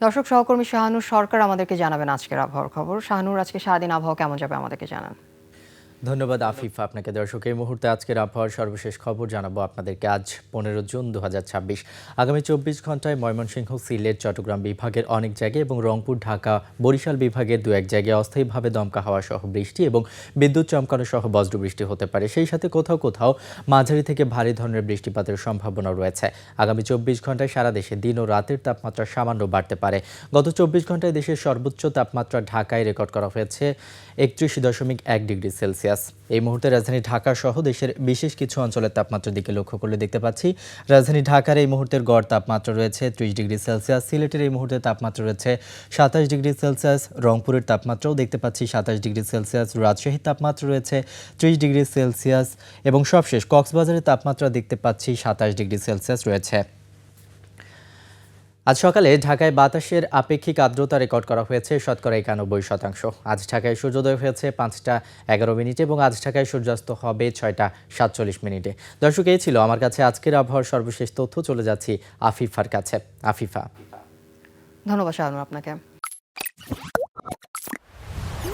দর্শক সহকর্মী শাহানুর সরকার আমাদেরকে জানাবেন আজকের আবহাওয়ার খবর। শাহানুর, আজকে সারাদিন আবহাওয়া কেমন যাবে আমাদেরকে জানান। ধন্যবাদ আফিফা আপনাকে। দর্শক, এই মুহূর্তে আজকের আবহাওয়ার সর্বশেষ খবর জানাবো আপনাদেরকে। আজ 15 জুন 2026। আগামী 24 ঘন্টায় ময়মনসিংহ, সিলেট, চট্টগ্রাম বিভাগের অনেক জায়গায় এবং রংপুর, ঢাকা, বরিশাল বিভাগের দু এক জায়গায় অস্থায়ীভাবে দমকা হাওয়া সহ বৃষ্টি এবং বিদ্যুৎ চমকানো সহ বজ্রবৃষ্টি হতে পারে। সেই সাথে কোথাও কোথাও মাঝারি থেকে ভারী ধরনের বৃষ্টিপাতের সম্ভাবনা রয়েছে। আগামী 24 ঘন্টায় সারা দেশে দিন ও রাতের তাপমাত্রা সামান্য বাড়তে পারে। গত 24 ঘন্টায় দেশের সর্বোচ্চ তাপমাত্রা ঢাকায় রেকর্ড করা হয়েছে 31.1 ডিগ্রি সেলসিয়াস। এই মুহূর্তে রাজধানী ঢাকা সহ দেশের বিশেষ কিছু অঞ্চলের তাপমাত্রার দিকে লক্ষ্য করলে দেখতে পাচ্ছি রাজধানী ঢাকার এই মুহূর্তের গড় তাপমাত্রা রয়েছে 30 ডিগ্রি সেলসিয়াস। সিলেটের এই মুহূর্তে তাপমাত্রা রয়েছে 27 ডিগ্রি সেলসিয়াস। রংপুরের তাপমাত্রাও দেখতে পাচ্ছি 27 ডিগ্রি সেলসিয়াস। রাজশাহীর তাপমাত্রা রয়েছে 30 ডিগ্রি সেলসিয়াস এবং সবশেষ কক্সবাজারের তাপমাত্রা দেখতে পাচ্ছি 27 ডিগ্রি সেলসিয়াস রয়েছে। আজ সকালে ঢাকায় বাতাসের আপেক্ষিক আর্দ্রতা রেকর্ড করা হয়েছে 91%। আজ ঢাকায় সূর্যোদয় হয়েছে 5টা 11 মিনিটে এবং আজ ঢাকায় সূর্যাস্ত হবে 6টা 47 মিনিটে। দর্শক, এই ছিল আমার কাছে আজকের আবহাওয়ার সর্বশেষ তথ্য। চলে যাচ্ছি আফিফার কাছে। আফিফা। ধন্যবাদ শাহানুর আপনাকে।